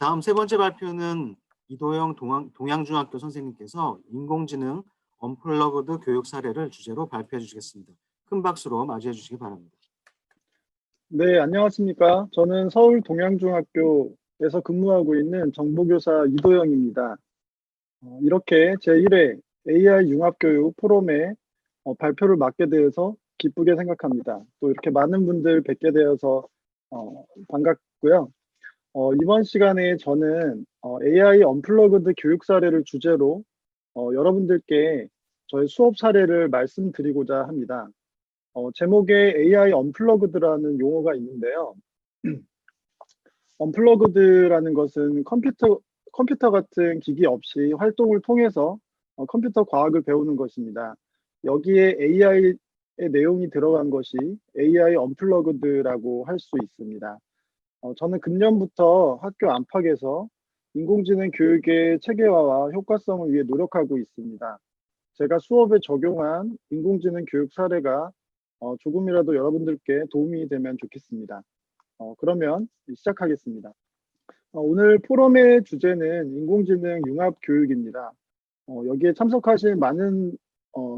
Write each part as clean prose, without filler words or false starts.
다음 세 번째 발표는 이도영 동양중학교 선생님께서 인공지능 언플러그드 교육 사례를 주제로 발표해 주시겠습니다. 큰 박수로 맞이해 주시기 바랍니다. 네, 안녕하십니까. 저는 서울 동양중학교에서 근무하고 있는 정보교사 이도영입니다. 이렇게 제1회 AI 융합교육 포럼에 발표를 맡게 되어서 기쁘게 생각합니다. 또 이렇게 많은 분들 뵙게 되어서 반갑고요. 이번 시간에 저는 AI 언플러그드 교육 사례를 주제로 여러분들께 저의 수업 사례를 말씀드리고자 합니다. 제목에 AI 언플러그드라는 용어가 있는데요. 언플러그드라는 것은 컴퓨터 같은 기기 없이 활동을 통해서 컴퓨터 과학을 배우는 것입니다. 여기에 AI의 내용이 들어간 것이 AI 언플러그드라고 할 수 있습니다. 저는 금년부터 학교 안팎에서 인공지능 교육의 체계화와 효과성을 위해 노력하고 있습니다. 제가 수업에 적용한 인공지능 교육 사례가 조금이라도 여러분들께 도움이 되면 좋겠습니다. 그러면 시작하겠습니다. 오늘 포럼의 주제는 인공지능 융합 교육입니다. 여기에 참석하신 많은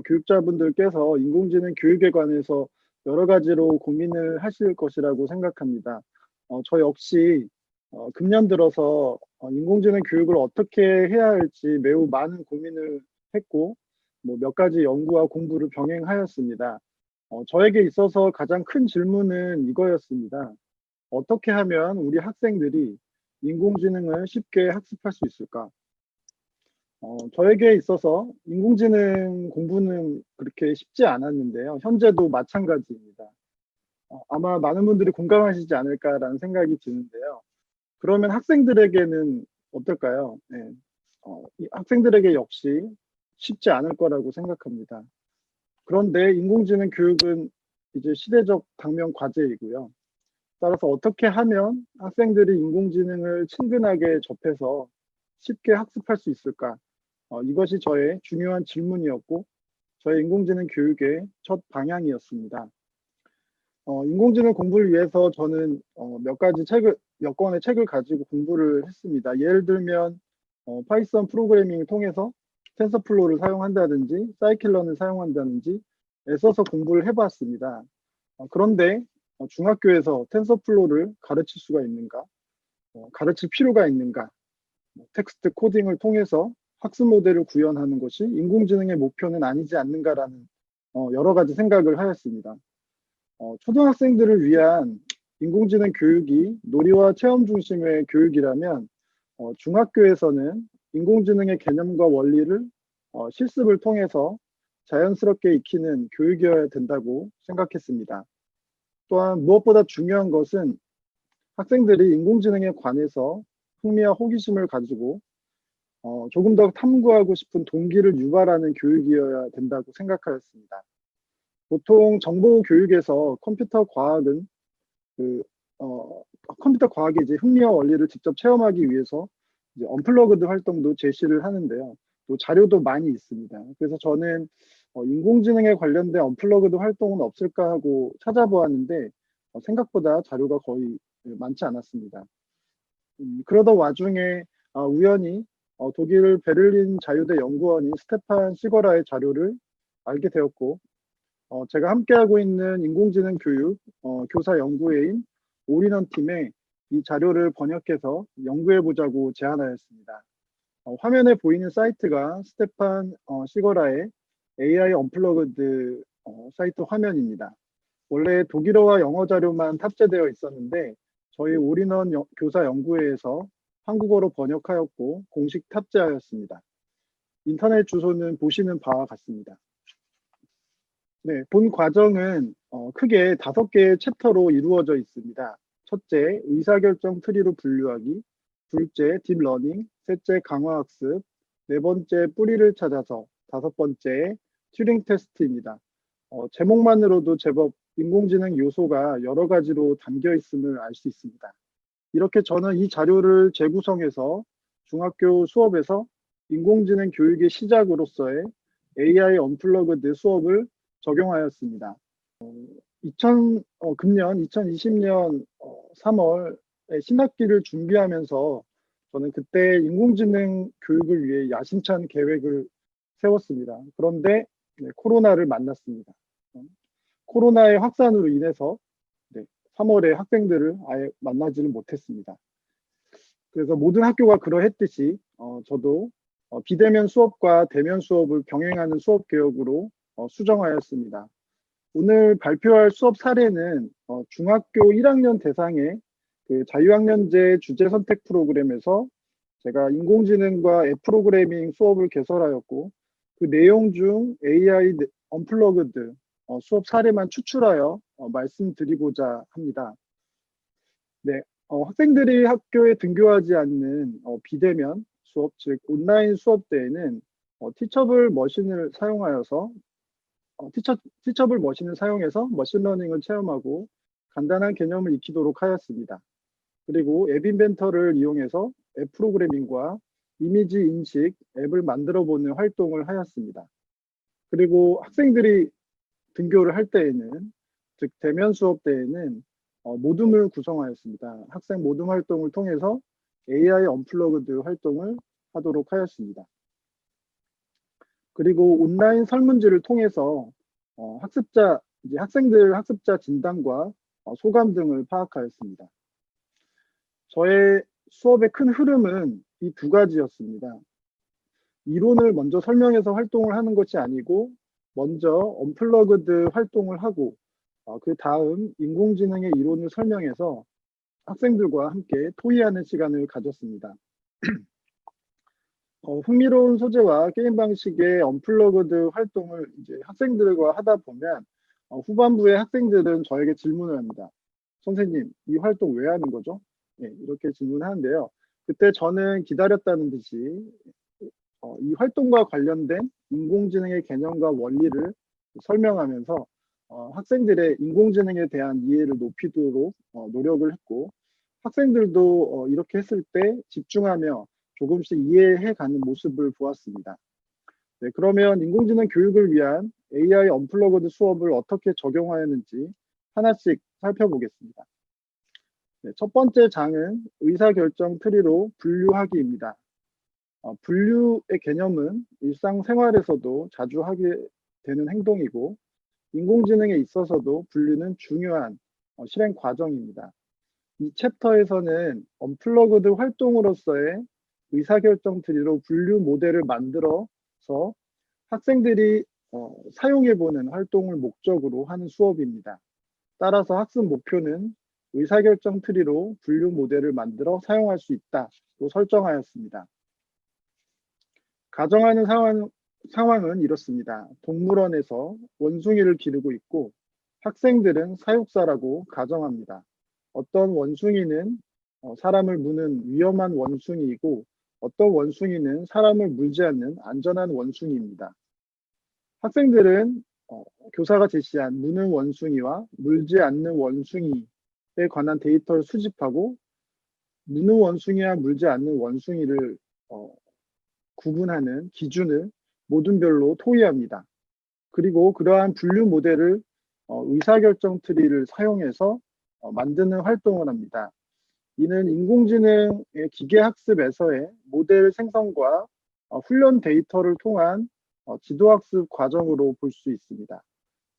교육자분들께서 인공지능 교육에 관해서 여러 가지로 고민을 하실 것이라고 생각합니다. 저 역시 금년 들어서 인공지능 교육을 어떻게 해야 할지 매우 많은 고민을 했고 몇 가지 연구와 공부를 병행하였습니다. 저에게 있어서 가장 큰 질문은 이거였습니다. 어떻게 하면 우리 학생들이 인공지능을 쉽게 학습할 수 있을까? 저에게 있어서 인공지능 공부는 그렇게 쉽지 않았는데요. 현재도 마찬가지입니다. 아마 많은 분들이 공감하시지 않을까라는 생각이 드는데요. 그러면 학생들에게는 어떨까요? 네. 이 학생들에게 역시 쉽지 않을 거라고 생각합니다. 그런데 인공지능 교육은 이제 시대적 당면 과제이고요. 따라서 어떻게 하면 학생들이 인공지능을 친근하게 접해서 쉽게 학습할 수 있을까? 이것이 저의 중요한 질문이었고 저의 인공지능 교육의 첫 방향이었습니다. 인공지능 공부를 위해서 저는 몇 권의 책을 가지고 공부를 했습니다. 예를 들면 파이썬 프로그래밍을 통해서 텐서플로우를 사용한다든지 사이클런을 사용한다든지 애써서 공부를 해봤습니다. 그런데 중학교에서 텐서플로우를 가르칠 수가 있는가? 가르칠 필요가 있는가? 텍스트 코딩을 통해서 학습 모델을 구현하는 것이 인공지능의 목표는 아니지 않는가라는 여러 가지 생각을 하였습니다. 초등학생들을 위한 인공지능 교육이 놀이와 체험 중심의 교육이라면 중학교에서는 인공지능의 개념과 원리를 실습을 통해서 자연스럽게 익히는 교육이어야 된다고 생각했습니다. 또한 무엇보다 중요한 것은 학생들이 인공지능에 관해서 흥미와 호기심을 가지고 조금 더 탐구하고 싶은 동기를 유발하는 교육이어야 된다고 생각하였습니다. 보통 정보 교육에서 컴퓨터 과학은 컴퓨터 과학의 이제 흥미와 원리를 직접 체험하기 위해서 이제 언플러그드 활동도 제시를 하는데요. 또 자료도 많이 있습니다. 그래서 저는 인공지능에 관련된 언플러그드 활동은 없을까 하고 찾아보았는데 생각보다 자료가 거의 많지 않았습니다. 그러던 와중에 우연히 독일 베를린 자유대 연구원인 스테판 시거라의 자료를 알게 되었고 제가 함께하고 있는 인공지능 교육 교사 연구회인 올인원 팀에 이 자료를 번역해서 연구해보자고 제안하였습니다. 화면에 보이는 사이트가 스테판 시거라의 AI 언플러그드 사이트 화면입니다. 원래 독일어와 영어 자료만 탑재되어 있었는데 저희 올인원 교사 연구회에서 한국어로 번역하였고 공식 탑재하였습니다. 인터넷 주소는 보시는 바와 같습니다. 네, 본 과정은 크게 5개의 챕터로 이루어져 있습니다. 첫째, 의사결정 트리로 분류하기. 둘째, 딥러닝. 셋째, 강화학습. 네 번째, 뿌리를 찾아서. 5번째, 튜링 테스트입니다. 제목만으로도 제법 인공지능 요소가 여러 가지로 담겨 있음을 알 수 있습니다. 이렇게 저는 이 자료를 재구성해서 중학교 수업에서 인공지능 교육의 시작으로서의 AI 언플러그드 수업을 적용하였습니다. 금년 2020년 3월에 신학기를 준비하면서 저는 그때 인공지능 교육을 위해 야심찬 계획을 세웠습니다. 그런데 코로나를 만났습니다. 코로나의 확산으로 인해서 3월에 학생들을 아예 만나지를 못했습니다. 그래서 모든 학교가 그러했듯이 저도 비대면 수업과 대면 수업을 병행하는 수업 개혁으로 수정하였습니다. 오늘 발표할 수업 사례는 중학교 1학년 대상의 그 자유학년제 주제 선택 프로그램에서 제가 인공지능과 앱 프로그래밍 수업을 개설하였고, 그 내용 중 AI 언플러그드 수업 사례만 추출하여 말씀드리고자 합니다. 네, 학생들이 학교에 등교하지 않는 비대면 수업, 즉 온라인 수업 때에는 티처블 머신을 사용하여서 티처블 머신을 사용해서 머신러닝을 체험하고 간단한 개념을 익히도록 하였습니다. 그리고 앱 인벤터를 이용해서 앱 프로그래밍과 이미지 인식 앱을 만들어 보는 활동을 하였습니다. 그리고 학생들이 등교를 할 때에는, 즉 대면 수업 때에는 모둠을 구성하였습니다. 학생 모둠 활동을 통해서 AI 언플러그드 활동을 하도록 하였습니다. 그리고 온라인 설문지를 통해서 학생들 학습자 진단과 소감 등을 파악하였습니다. 저의 수업의 큰 흐름은 이 두 가지였습니다. 이론을 먼저 설명해서 활동을 하는 것이 아니고 먼저 언플러그드 활동을 하고 그 다음 인공지능의 이론을 설명해서 학생들과 함께 토의하는 시간을 가졌습니다. 흥미로운 소재와 게임 방식의 언플러그드 활동을 이제 학생들과 하다 보면 후반부에 학생들은 저에게 질문을 합니다. 선생님, 이 활동 왜 하는 거죠? 네, 이렇게 질문하는데요. 그때 저는 기다렸다는 듯이 이 활동과 관련된 인공지능의 개념과 원리를 설명하면서 학생들의 인공지능에 대한 이해를 높이도록 노력을 했고, 학생들도 이렇게 했을 때 집중하며 조금씩 이해해가는 모습을 보았습니다. 네, 그러면 인공지능 교육을 위한 AI 언플러그드 수업을 어떻게 적용하였는지 하나씩 살펴보겠습니다. 네, 첫 번째 장은 의사결정 트리로 분류하기입니다. 분류의 개념은 일상생활에서도 자주 하게 되는 행동이고 인공지능에 있어서도 분류는 중요한 실행 과정입니다. 이 챕터에서는 언플러그드 활동으로서의 의사결정 트리로 분류 모델을 만들어서 학생들이 사용해보는 활동을 목적으로 하는 수업입니다. 따라서 학습 목표는 의사결정 트리로 분류 모델을 만들어 사용할 수 있다고 설정하였습니다. 가정하는 상황은 이렇습니다. 동물원에서 원숭이를 기르고 있고 학생들은 사육사라고 가정합니다. 어떤 원숭이는 사람을 무는 위험한 원숭이이고 어떤 원숭이는 사람을 물지 않는 안전한 원숭이입니다. 학생들은 교사가 제시한 무는 원숭이와 물지 않는 원숭이에 관한 데이터를 수집하고 무는 원숭이와 물지 않는 원숭이를 구분하는 기준을 모둠별로 토의합니다. 그리고 그러한 분류 모델을 의사결정 트리를 사용해서 만드는 활동을 합니다. 이는 인공지능의 기계학습에서의 모델 생성과 훈련 데이터를 통한 지도학습 과정으로 볼 수 있습니다.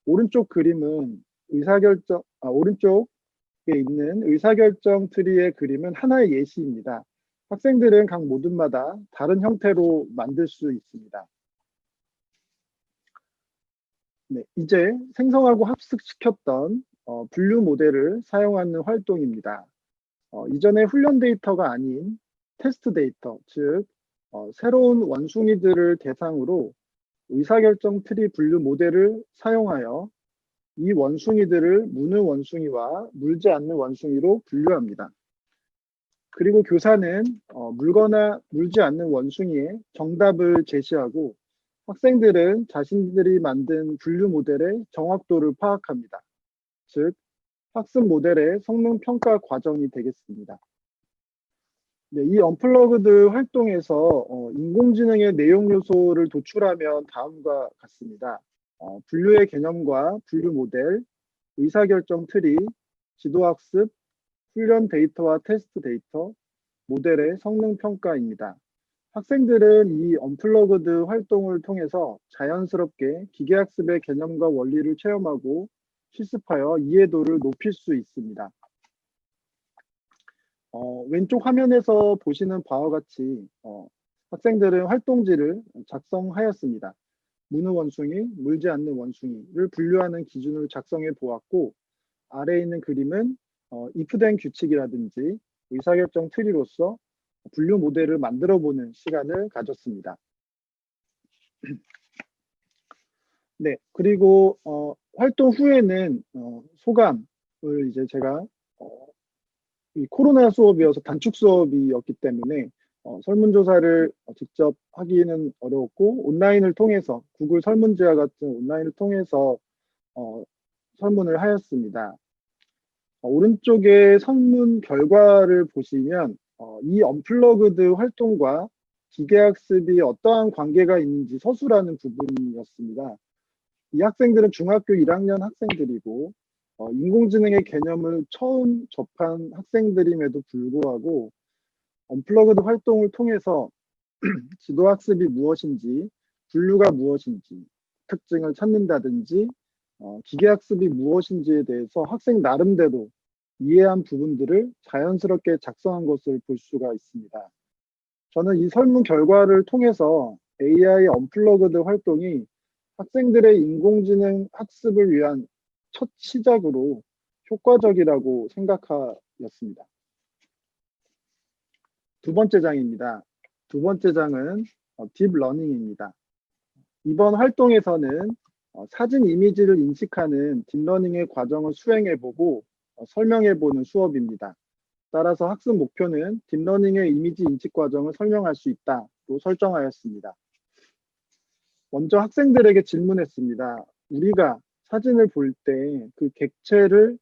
오른쪽 그림은 오른쪽에 있는 의사결정 트리의 그림은 하나의 예시입니다. 학생들은 각 모듈마다 다른 형태로 만들 수 있습니다. 네, 이제 생성하고 합숙시켰던 분류 모델을 사용하는 활동입니다. 이전에 훈련 데이터가 아닌 테스트 데이터, 즉 새로운 원숭이들을 대상으로 의사결정 트리 분류 모델을 사용하여 이 원숭이들을 무는 원숭이와 물지 않는 원숭이로 분류합니다. 그리고 교사는 물거나 물지 않는 원숭이의 정답을 제시하고 학생들은 자신들이 만든 분류 모델의 정확도를 파악합니다. 즉, 학습 모델의 성능 평가 과정이 되겠습니다. 네, 이 언플러그드 활동에서 인공지능의 내용 요소를 도출하면 다음과 같습니다. 분류의 개념과 분류 모델, 의사결정 트리, 지도학습, 훈련 데이터와 테스트 데이터, 모델의 성능 평가입니다. 학생들은 이 언플러그드 활동을 통해서 자연스럽게 기계학습의 개념과 원리를 체험하고 실습하여 이해도를 높일 수 있습니다. 왼쪽 화면에서 보시는 바와 같이 학생들은 활동지를 작성하였습니다. 무는 원숭이, 물지 않는 원숭이를 분류하는 기준을 작성해 보았고, 아래에 있는 그림은 if된 규칙이라든지 의사결정 트리로서 분류 모델을 만들어 보는 시간을 가졌습니다. 네, 그리고 활동 후에는 소감을 이제 제가 이 코로나 수업이어서 단축 수업이었기 때문에 설문조사를 직접 하기는 어려웠고 온라인을 통해서 구글 설문지와 같은 온라인을 통해서 설문을 하였습니다. 오른쪽에 설문 결과를 보시면 이 언플러그드 활동과 기계학습이 어떠한 관계가 있는지 서술하는 부분이었습니다. 이 학생들은 중학교 1학년 학생들이고 인공지능의 개념을 처음 접한 학생들임에도 불구하고 언플러그드 활동을 통해서 지도학습이 무엇인지, 분류가 무엇인지, 특징을 찾는다든지 기계학습이 무엇인지에 대해서 학생 나름대로 이해한 부분들을 자연스럽게 작성한 것을 볼 수가 있습니다. 저는 이 설문 결과를 통해서 AI 언플러그드 활동이 학생들의 인공지능 학습을 위한 첫 시작으로 효과적이라고 생각하였습니다. 두 번째 장입니다. 두 번째 장은 딥러닝입니다. 이번 활동에서는 사진 이미지를 인식하는 딥러닝의 과정을 수행해보고 설명해보는 수업입니다. 따라서 학습 목표는 딥러닝의 이미지 인식 과정을 설명할 수 있다로 설정하였습니다. 먼저 학생들에게 질문했습니다. 우리가 사진을 볼 때 그 객체를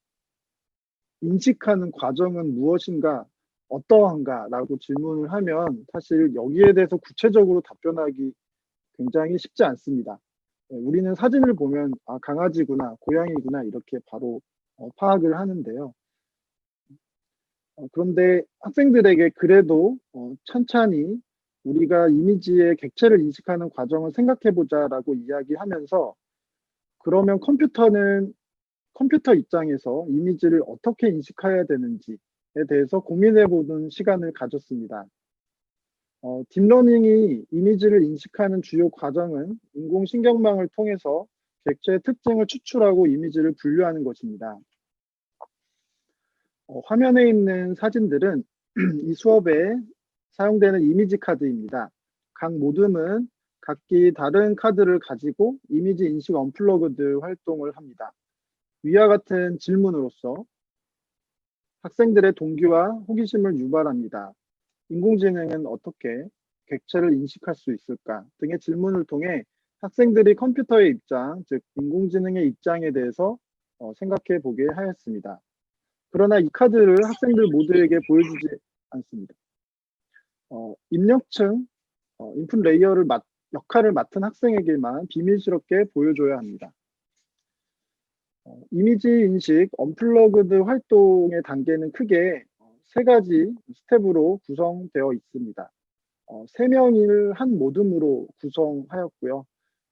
인식하는 과정은 무엇인가, 어떠한가 라고 질문을 하면 사실 여기에 대해서 구체적으로 답변하기 굉장히 쉽지 않습니다. 우리는 사진을 보면 아, 강아지구나, 고양이구나 이렇게 바로 파악을 하는데요. 그런데 학생들에게 그래도 천천히 우리가 이미지의 객체를 인식하는 과정을 생각해보자라고 이야기하면서 그러면 컴퓨터 입장에서 이미지를 어떻게 인식해야 되는지에 대해서 고민해보는 시간을 가졌습니다. 딥러닝이 이미지를 인식하는 주요 과정은 인공신경망을 통해서 객체의 특징을 추출하고 이미지를 분류하는 것입니다. 화면에 있는 사진들은 이 수업에 사용되는 이미지 카드입니다. 각 모듬은 각기 다른 카드를 가지고 이미지 인식 언플러그드 활동을 합니다. 위와 같은 질문으로서 학생들의 동기와 호기심을 유발합니다. 인공지능은 어떻게 객체를 인식할 수 있을까 등의 질문을 통해 학생들이 컴퓨터의 입장, 즉 인공지능의 입장에 대해서 생각해 보게 하였습니다. 그러나 이 카드를 학생들 모두에게 보여주지 않습니다. 입력층, 인풋 레이어를 역할을 맡은 학생에게만 비밀스럽게 보여줘야 합니다. 이미지 인식 언플러그드 활동의 단계는 크게 세 가지 스텝으로 구성되어 있습니다. 3명을 한 모듬으로 구성하였고요.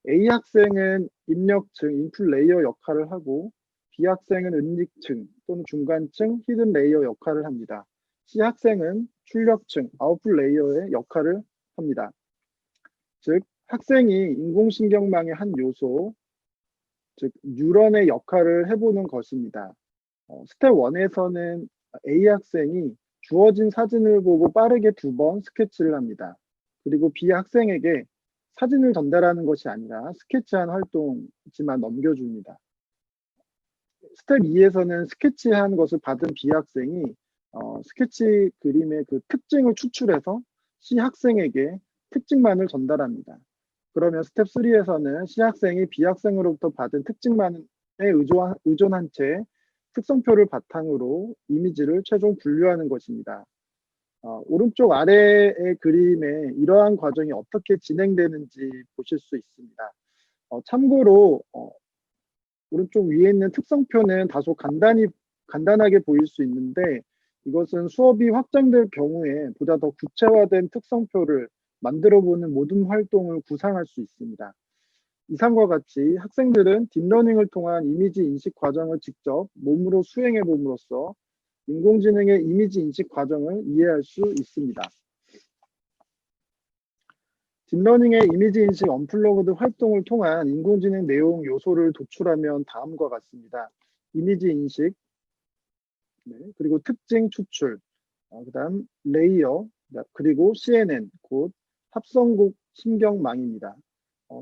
A 학생은 입력층, 인풋 레이어 역할을 하고 B 학생은 은닉층 또는 중간층, 히든 레이어 역할을 합니다. C 학생은 출력층, 아웃풋 레이어의 역할을 합니다. 즉, 학생이 인공신경망의 한 요소, 즉 뉴런의 역할을 해보는 것입니다. 스텝 1에서는 A 학생이 주어진 사진을 보고 빠르게 2번 스케치를 합니다. 그리고 B 학생에게 사진을 전달하는 것이 아니라 스케치한 활동지만 넘겨줍니다. 스텝 2에서는 스케치한 것을 받은 B 학생이 스케치 그림의 그 특징을 추출해서 C 학생에게 특징만을 전달합니다. 그러면 스텝 3에서는 C 학생이 B 학생으로부터 받은 특징만에 의존한 채 특성표를 바탕으로 이미지를 최종 분류하는 것입니다. 오른쪽 아래의 그림에 이러한 과정이 어떻게 진행되는지 보실 수 있습니다. 참고로 오른쪽 위에 있는 특성표는 다소 간단하게 보일 수 있는데 이것은 수업이 확장될 경우에 보다 더 구체화된 특성표를 만들어보는 모든 활동을 구상할 수 있습니다. 이상과 같이 학생들은 딥러닝을 통한 이미지 인식 과정을 직접 몸으로 수행해 봄으로써 인공지능의 이미지 인식 과정을 이해할 수 있습니다. 딥러닝의 이미지 인식 언플러그드 활동을 통한 인공지능 내용 요소를 도출하면 다음과 같습니다. 이미지 인식, 그리고 특징 추출, 그다음 레이어, 그리고 CNN, 곧 합성곡 신경망입니다.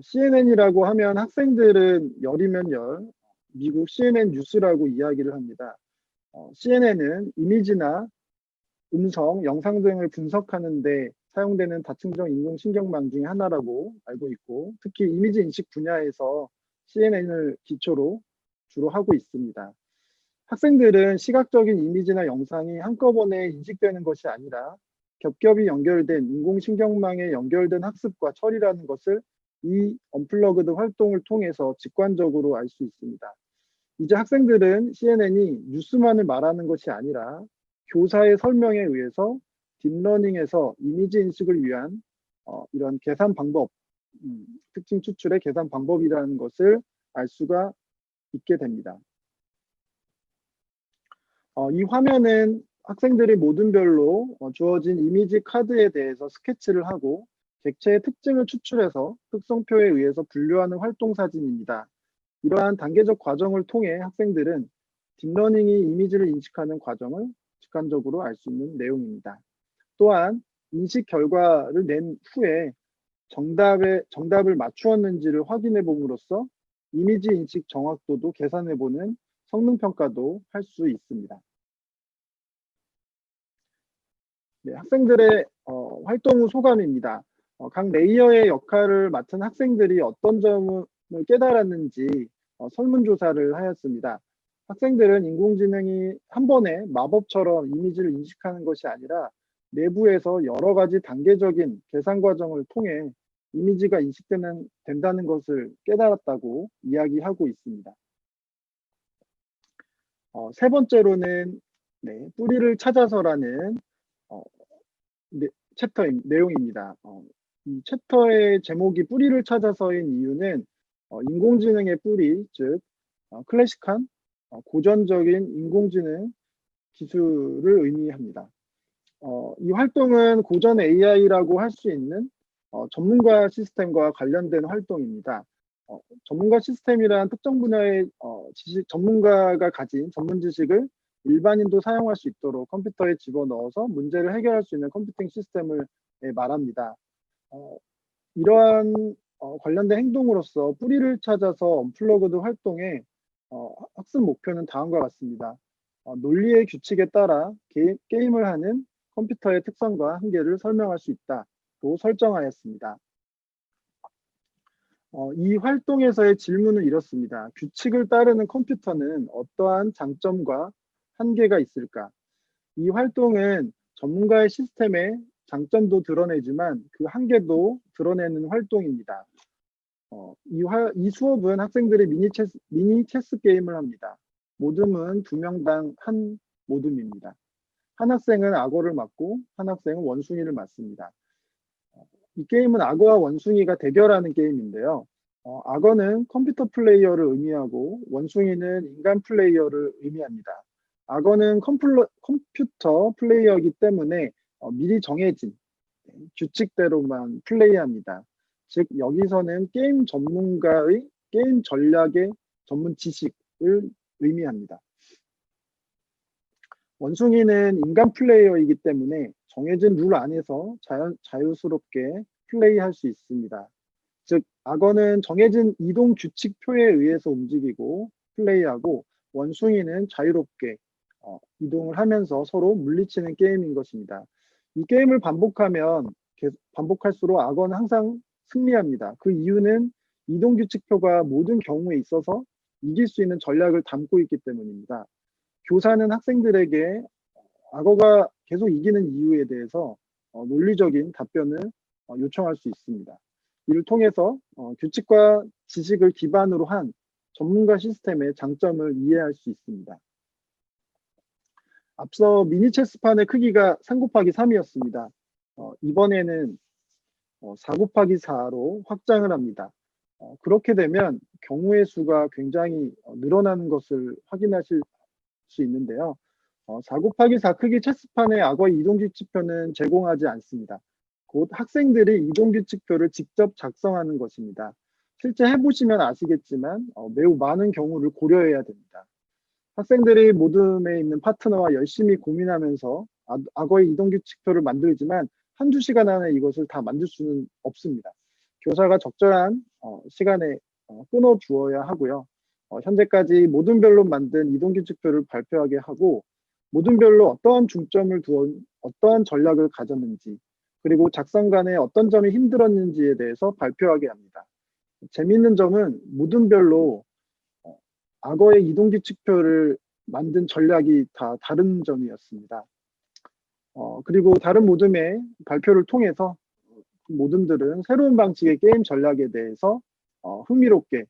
CNN이라고 하면 학생들은 열이면 열, 미국 CNN 뉴스라고 이야기를 합니다. CNN은 이미지나 음성, 영상 등을 분석하는 데 사용되는 다층적 인공신경망 중에 하나라고 알고 있고, 특히 이미지 인식 분야에서 CNN을 기초로 주로 하고 있습니다. 학생들은 시각적인 이미지나 영상이 한꺼번에 인식되는 것이 아니라 겹겹이 연결된 인공신경망에 연결된 학습과 처리라는 것을 이 언플러그드 활동을 통해서 직관적으로 알 수 있습니다. 이제 학생들은 CNN이 뉴스만을 말하는 것이 아니라 교사의 설명에 의해서 딥러닝에서 이미지 인식을 위한 이런 계산 방법, 특징 추출의 계산 방법이라는 것을 알 수가 있게 됩니다. 이 화면은 학생들이 모둠별로 주어진 이미지 카드에 대해서 스케치를 하고 객체의 특징을 추출해서 특성표에 의해서 분류하는 활동 사진입니다. 이러한 단계적 과정을 통해 학생들은 딥러닝이 이미지를 인식하는 과정을 직관적으로 알 수 있는 내용입니다. 또한 인식 결과를 낸 후에 정답을 맞추었는지를 확인해 봄으로써 이미지 인식 정확도도 계산해 보는 성능 평가도 할 수 있습니다. 네, 학생들의 활동 후 소감입니다. 각 레이어의 역할을 맡은 학생들이 어떤 점을 깨달았는지 설문조사를 하였습니다. 학생들은 인공지능이 한 번에 마법처럼 이미지를 인식하는 것이 아니라 내부에서 여러 가지 단계적인 계산 과정을 통해 이미지가 된다는 것을 깨달았다고 이야기하고 있습니다. 세 번째로는 뿌리를 찾아서라는 챕터 내용입니다. 이 챕터의 제목이 뿌리를 찾아서인 이유는 인공지능의 뿌리, 즉 클래식한 고전적인 인공지능 기술을 의미합니다. 이 활동은 고전 AI라고 할 수 있는 전문가 시스템과 관련된 활동입니다. 전문가 시스템이란 특정 분야의 전문가가 가진 전문 지식을 일반인도 사용할 수 있도록 컴퓨터에 집어넣어서 문제를 해결할 수 있는 컴퓨팅 시스템을 말합니다. 이러한 관련된 행동으로서 뿌리를 찾아서 언플러그드 활동의 학습 목표는 다음과 같습니다. 논리의 규칙에 따라 게임을 하는 컴퓨터의 특성과 한계를 설명할 수 있다고 설정하였습니다. 이 활동에서의 질문은 이렇습니다. 규칙을 따르는 컴퓨터는 어떠한 장점과 한계가 있을까? 이 활동은 전문가의 시스템의 장점도 드러내지만 그 한계도 드러내는 활동입니다. 이 수업은 학생들이 미니 체스 게임을 합니다. 모둠은 2명당 한 모둠입니다. 한 학생은 악어를 맞고 한 학생은 원숭이를 맞습니다. 이 게임은 악어와 원숭이가 대결하는 게임인데요. 악어는 컴퓨터 플레이어를 의미하고 원숭이는 인간 플레이어를 의미합니다. 악어는 컴퓨터 플레이어이기 때문에 미리 정해진 규칙대로만 플레이합니다. 즉 여기서는 게임 전문가의 게임 전략의 전문 지식을 의미합니다. 원숭이는 인간 플레이어이기 때문에 정해진 룰 안에서 자유스럽게 플레이할 수 있습니다. 즉 악어는 정해진 이동 규칙표에 의해서 움직이고 플레이하고 원숭이는 자유롭게 이동을 하면서 서로 물리치는 게임인 것입니다. 이 게임을 반복할수록 악어는 항상 승리합니다. 그 이유는 이동 규칙표가 모든 경우에 있어서 이길 수 있는 전략을 담고 있기 때문입니다. 교사는 학생들에게 악어가 계속 이기는 이유에 대해서 논리적인 답변을 요청할 수 있습니다. 이를 통해서 규칙과 지식을 기반으로 한 전문가 시스템의 장점을 이해할 수 있습니다. 앞서 미니 체스판의 크기가 3 곱하기 3이었습니다. 이번에는 4 곱하기 4로 확장을 합니다. 그렇게 되면 경우의 수가 굉장히 늘어나는 것을 확인하실 수 있는데요. 4 곱하기 4 크기 체스판의 악어 이동규칙표는 제공하지 않습니다. 곧 학생들이 이동규칙표를 직접 작성하는 것입니다. 실제 해보시면 아시겠지만 매우 많은 경우를 고려해야 됩니다. 학생들이 모둠에 있는 파트너와 열심히 고민하면서 악어의 이동규칙표를 만들지만 한두 시간 안에 이것을 다 만들 수는 없습니다. 교사가 적절한 시간에 끊어주어야 하고요. 현재까지 모둠별로 만든 이동규칙표를 발표하게 하고 모둠별로 어떠한 중점을 두어 어떠한 전략을 가졌는지 그리고 작성간에 어떤 점이 힘들었는지에 대해서 발표하게 합니다. 재미있는 점은 모둠별로 악어의 이동규칙표를 만든 전략이 다 다른 점이었습니다. 그리고 다른 모둠의 발표를 통해서 모둠들은 새로운 방식의 게임 전략에 대해서 흥미롭게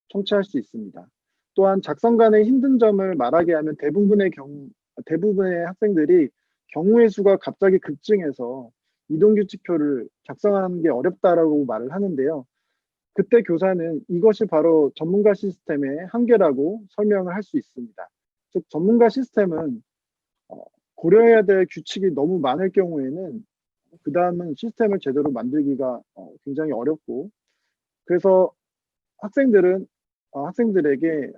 청취할 수 있습니다. 또한 작성간의 힘든 점을 말하게 하면 대부분의 학생들이 경우의 수가 갑자기 급증해서 이동규칙표를 작성하는 게 어렵다라고 말을 하는데요. 그때 교사는 이것이 바로 전문가 시스템의 한계라고 설명을 할 수 있습니다. 즉 전문가 시스템은 고려해야 될 규칙이 너무 많을 경우에는 그 다음은 시스템을 제대로 만들기가 굉장히 어렵고 그래서 학생들에게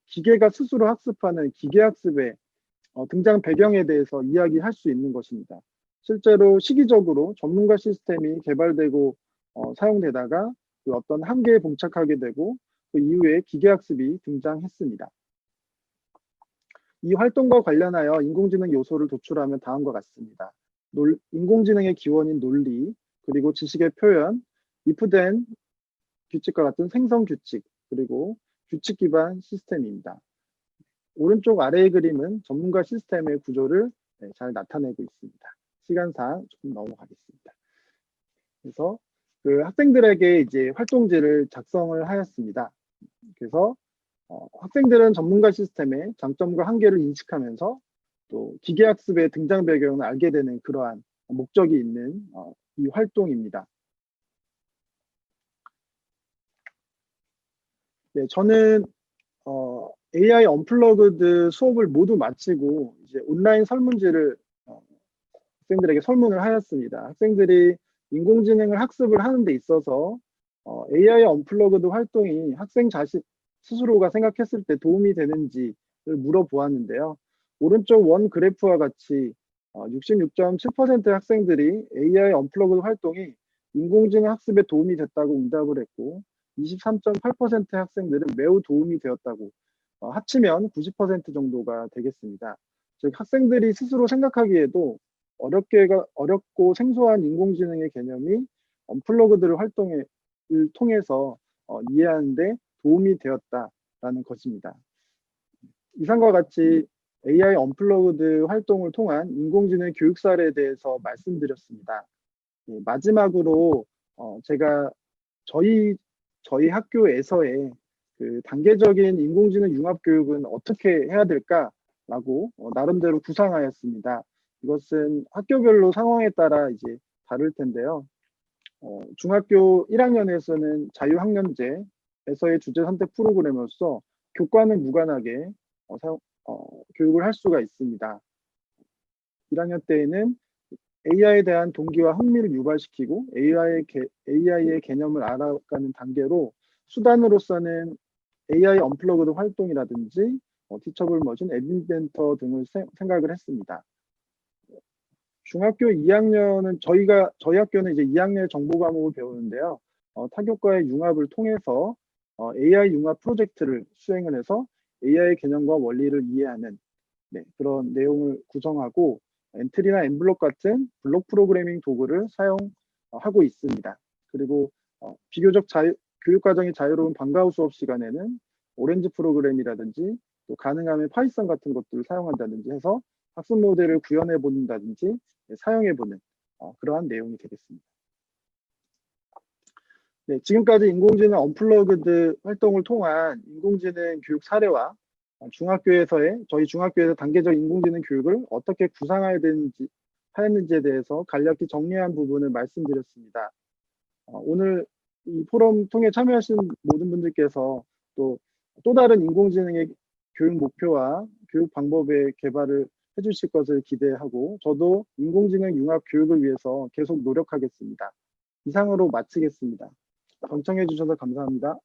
기계가 스스로 학습하는 기계학습의 등장 배경에 대해서 이야기할 수 있는 것입니다. 실제로 시기적으로 전문가 시스템이 개발되고 사용되다가 그 어떤 한계에 봉착하게 되고 그 이후에 기계학습이 등장했습니다. 이 활동과 관련하여 인공지능 요소를 도출하면 다음과 같습니다. 인공지능의 기원인 논리, 그리고 지식의 표현, if then 규칙과 같은 생성 규칙, 그리고 규칙 기반 시스템입니다. 오른쪽 아래의 그림은 전문가 시스템의 구조를 잘 나타내고 있습니다. 시간상 조금 넘어가겠습니다. 그래서 그 학생들에게 이제 활동지를 작성을 하였습니다. 그래서 학생들은 전문가 시스템의 장점과 한계를 인식하면서 또 기계학습의 등장 배경을 알게 되는 그러한 목적이 있는 이 활동입니다. 네, 저는 AI 언플러그드 수업을 모두 마치고 이제 온라인 설문지를 학생들에게 설문을 하였습니다. 학생들이 인공지능을 학습을 하는 데 있어서 AI 언플러그드 활동이 학생 자신 스스로가 생각했을 때 도움이 되는지를 물어보았는데요. 오른쪽 원 그래프와 같이 66.7%의 학생들이 AI 언플러그드 활동이 인공지능 학습에 도움이 됐다고 응답을 했고 23.8%의 학생들은 매우 도움이 되었다고 합치면 90% 정도가 되겠습니다. 즉 학생들이 스스로 생각하기에도 어렵고 생소한 인공지능의 개념이 언플러그드 활동을 통해서 이해하는데 도움이 되었다라는 것입니다. 이상과 같이 AI 언플러그드 활동을 통한 인공지능 교육 사례에 대해서 말씀드렸습니다. 마지막으로 제가 저희 학교에서의 그 단계적인 인공지능 융합 교육은 어떻게 해야 될까라고 나름대로 구상하였습니다. 이것은 학교별로 상황에 따라 이제 다를 텐데요. 중학교 1학년에서는 자유학년제에서의 주제 선택 프로그램으로서 교과는 무관하게 교육을 할 수가 있습니다. 1학년 때에는 AI에 대한 동기와 흥미를 유발시키고 AI의 개념을 알아가는 단계로 수단으로서는 AI 언플러그드 활동이라든지 티처블 머신, 앱인벤터 등을 생각을 했습니다. 중학교 2학년은 저희 학교는 이제 2학년의 정보 과목을 배우는데요. 타교과의 융합을 통해서 AI 융합 프로젝트를 수행을 해서 AI 개념과 원리를 이해하는 그런 내용을 구성하고 엔트리나 엠블록 같은 블록 프로그래밍 도구를 사용하고 있습니다. 그리고 비교적 교육 과정이 자유로운 방과후 수업 시간에는 오렌지 프로그램이라든지 또 가능하면 파이썬 같은 것들을 사용한다든지 해서 학습 모델을 구현해 본다든지 사용해 보는 그러한 내용이 되겠습니다. 네, 지금까지 인공지능 언플러그드 활동을 통한 인공지능 교육 사례와 저희 중학교에서 단계적 인공지능 교육을 어떻게 구상해야 하였는지에 대해서 간략히 정리한 부분을 말씀드렸습니다. 오늘 이 포럼 통해 참여하신 모든 분들께서 또 다른 인공지능의 교육 목표와 교육 방법의 개발을 해주실 것을 기대하고 저도 인공지능 융합 교육을 위해서 계속 노력하겠습니다. 이상으로 마치겠습니다. 경청해 주셔서 감사합니다.